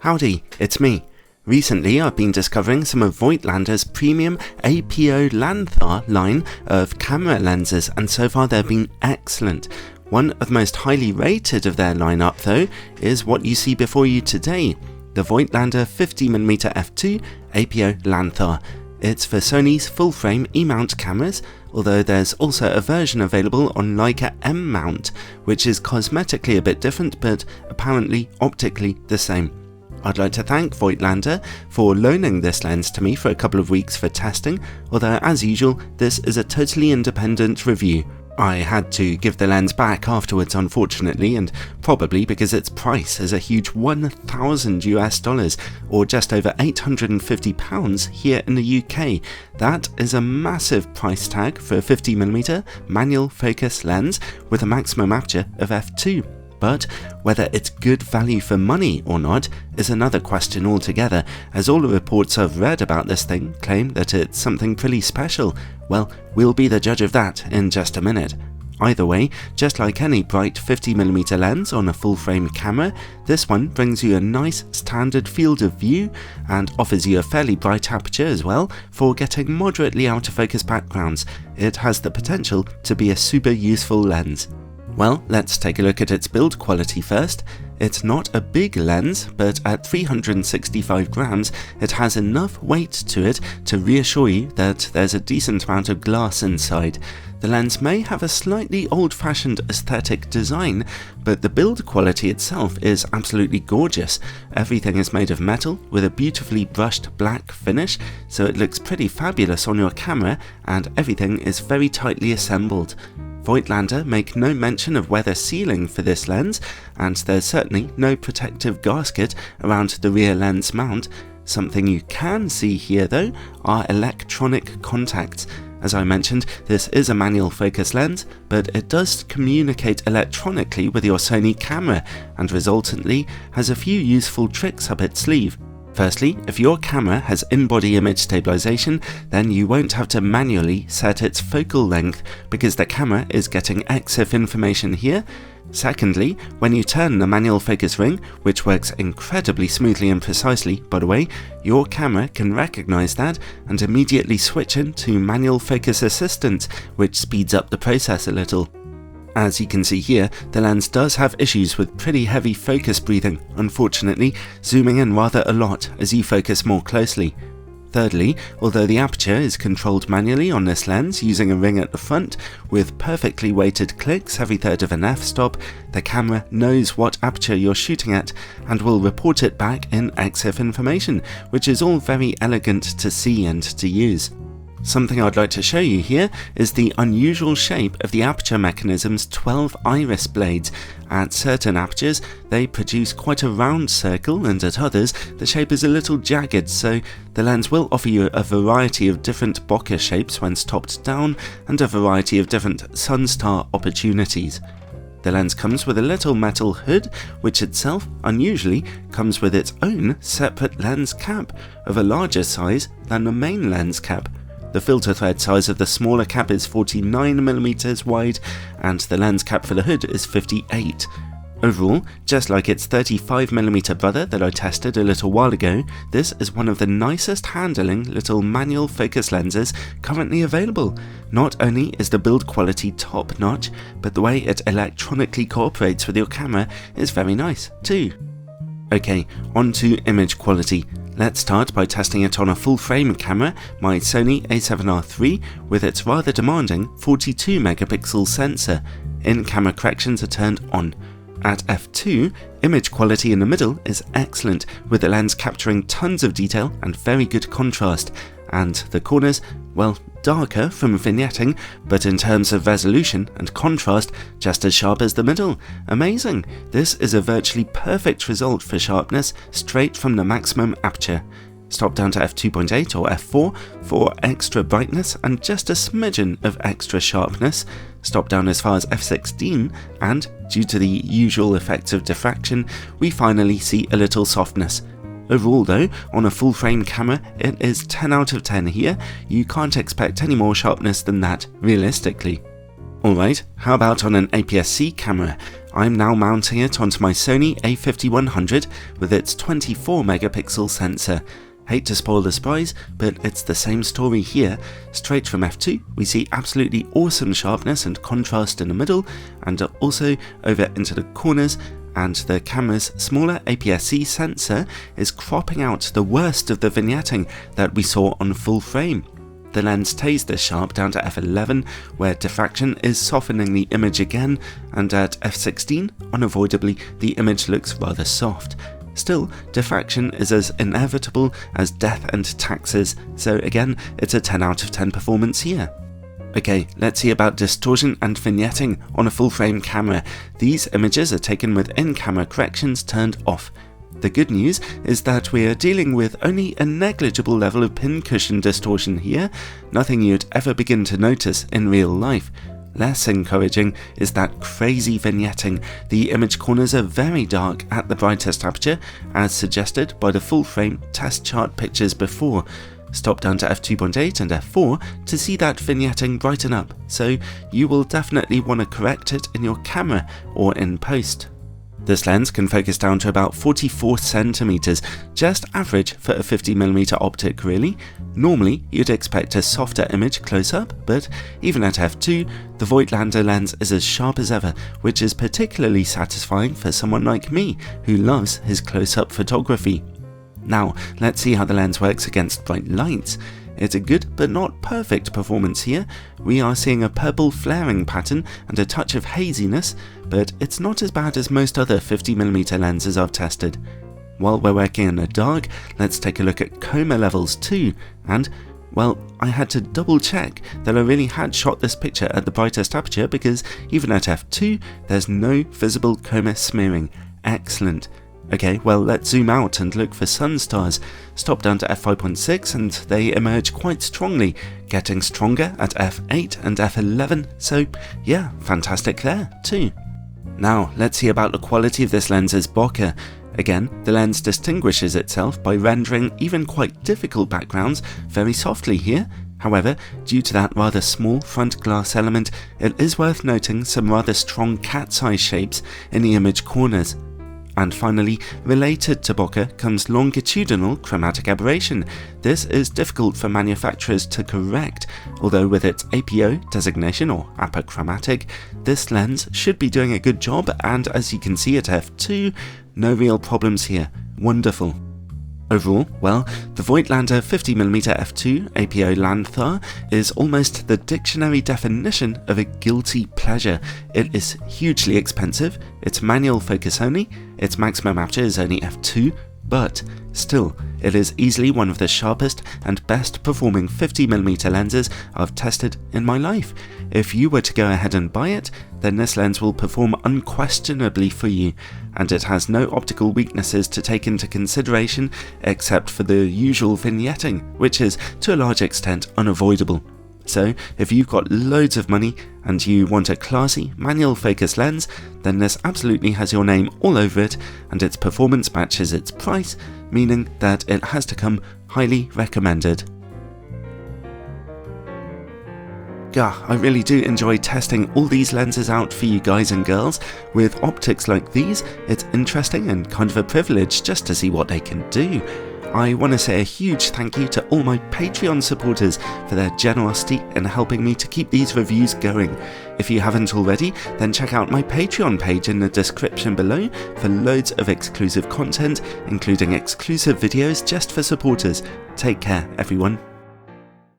Howdy, it's me. Recently I've been discovering some of Voigtlander's premium APO Lanthar line of camera lenses, and so far they've been excellent. One of the most highly rated of their lineup though is what you see before you today, the Voigtländer 50mm f2 APO Lanthar. It's for Sony's full-frame E-mount cameras, although there's also a version available on Leica M-mount, which is cosmetically a bit different but apparently optically the same. I'd like to thank Voigtländer for loaning this lens to me for a couple of weeks for testing, although as usual this is a totally independent review. I had to give the lens back afterwards unfortunately, and probably because its price is a huge $1,000 or just over £850 here in the UK. That is a massive price tag for a 50mm manual focus lens with a maximum aperture of f2. But whether it's good value for money or not is another question altogether, as all the reports I've read about this thing claim that it's something pretty special. Well, we'll be the judge of that in just a minute. Either way, just like any bright 50mm lens on a full-frame camera, this one brings you a nice standard field of view and offers you a fairly bright aperture as well for getting moderately out of focus backgrounds. It has the potential to be a super useful lens. Well, let's take a look at its build quality first. It's not a big lens, but at 365 grams, it has enough weight to it to reassure you that there's a decent amount of glass inside. The lens may have a slightly old-fashioned aesthetic design, but the build quality itself is absolutely gorgeous. Everything is made of metal with a beautifully brushed black finish, so it looks pretty fabulous on your camera, and everything is very tightly assembled. Voigtländer make no mention of weather sealing for this lens, and there's certainly no protective gasket around the rear lens mount. Something you can see here though are electronic contacts. As I mentioned, this is a manual focus lens, but it does communicate electronically with your Sony camera, and resultantly has a few useful tricks up its sleeve. Firstly, if your camera has in-body image stabilization, then you won't have to manually set its focal length because the camera is getting EXIF information here. Secondly, when you turn the manual focus ring, which works incredibly smoothly and precisely by the way, your camera can recognize that and immediately switch into manual focus assistant, which speeds up the process a little. As you can see here, the lens does have issues with pretty heavy focus breathing, unfortunately, zooming in rather a lot as you focus more closely. Thirdly, although the aperture is controlled manually on this lens using a ring at the front, with perfectly weighted clicks every third of an f-stop, the camera knows what aperture you're shooting at and will report it back in EXIF information, which is all very elegant to see and to use. Something I'd like to show you here is the unusual shape of the aperture mechanism's 12 iris blades. At certain apertures they produce quite a round circle, and at others the shape is a little jagged, so the lens will offer you a variety of different bokeh shapes when stopped down and a variety of different sunstar opportunities. The lens comes with a little metal hood, which itself unusually comes with its own separate lens cap of a larger size than the main lens cap. The filter thread size of the smaller cap is 49mm wide, and the lens cap for the hood is 58. Overall, just like its 35mm brother that I tested a little while ago, this is one of the nicest handling little manual focus lenses currently available. Not only is the build quality top notch, but the way it electronically cooperates with your camera is very nice too. Okay, on to image quality. Let's start by testing it on a full-frame camera, my Sony a7R III, with its rather demanding 42MP sensor. In-camera corrections are turned on. At f2, image quality in the middle is excellent, with the lens capturing tons of detail and very good contrast, and the corners, well, darker from vignetting, but in terms of resolution and contrast, just as sharp as the middle. Amazing! This is a virtually perfect result for sharpness straight from the maximum aperture. Stop down to f2.8 or f4 for extra brightness and just a smidgen of extra sharpness. Stop down as far as f16 and, due to the usual effects of diffraction, we finally see a little softness. Overall though, on a full frame camera, it is 10 out of 10 here. You can't expect any more sharpness than that, realistically. Alright, how about on an APS-C camera? I'm now mounting it onto my Sony a5100 with its 24 megapixel sensor. Hate to spoil the surprise, but it's the same story here. Straight from f2, we see absolutely awesome sharpness and contrast in the middle, and also over into the corners, and the camera's smaller APS-C sensor is cropping out the worst of the vignetting that we saw on full frame. The lens stays this sharp down to f11, where diffraction is softening the image again, and at f16, unavoidably, the image looks rather soft. Still, diffraction is as inevitable as death and taxes, so again, it's a 10 out of 10 performance here. Okay, let's see about distortion and vignetting on a full-frame camera. These images are taken with in-camera corrections turned off. The good news is that we are dealing with only a negligible level of pincushion distortion here, nothing you'd ever begin to notice in real life. Less encouraging is that crazy vignetting. The image corners are very dark at the brightest aperture, as suggested by the full-frame test chart pictures before. Stop down to f2.8 and f4 to see that vignetting brighten up, so you will definitely want to correct it in your camera or in post. This lens can focus down to about 44 centimeters, just average for a 50mm optic really. Normally you'd expect a softer image close up, but even at f2, the Voigtländer lens is as sharp as ever, which is particularly satisfying for someone like me who loves his close-up photography. Now, let's see how the lens works against bright lights. It's a good but not perfect performance here. We are seeing a purple flaring pattern and a touch of haziness, but it's not as bad as most other 50mm lenses I've tested. While we're working in the dark, let's take a look at Coma Levels too, and, well, I had to double check that I really had shot this picture at the brightest aperture because even at f2, there's no visible coma smearing. Excellent. Okay, well, let's zoom out and look for sun stars. Stop down to f5.6 and they emerge quite strongly, getting stronger at f8 and f11, so yeah, fantastic there too. Now, let's see about the quality of this lens's bokeh. Again, the lens distinguishes itself by rendering even quite difficult backgrounds very softly here. However, due to that rather small front glass element, it is worth noting some rather strong cat's eye shapes in the image corners. And finally, related to bokeh comes longitudinal chromatic aberration. This is difficult for manufacturers to correct, although with its APO designation or apochromatic, this lens should be doing a good job, and as you can see at f2, no real problems here. Wonderful. Overall, well, the Voigtländer 50mm f2 APO Lanthar is almost the dictionary definition of a guilty pleasure. It is hugely expensive, it's manual focus only, its maximum aperture is only f2, but still, it is easily one of the sharpest and best performing 50mm lenses I've tested in my life. If you were to go ahead and buy it, then this lens will perform unquestionably for you, and it has no optical weaknesses to take into consideration except for the usual vignetting, which is to a large extent unavoidable. So if you've got loads of money and you want a classy manual focus lens, then this absolutely has your name all over it, and its performance matches its price, meaning that it has to come highly recommended. Gah, I really do enjoy testing all these lenses out for you guys and girls. With optics like these, it's interesting and kind of a privilege just to see what they can do. I want to say a huge thank you to all my Patreon supporters for their generosity in helping me to keep these reviews going. If you haven't already, then check out my Patreon page in the description below for loads of exclusive content, including exclusive videos just for supporters. Take care, everyone.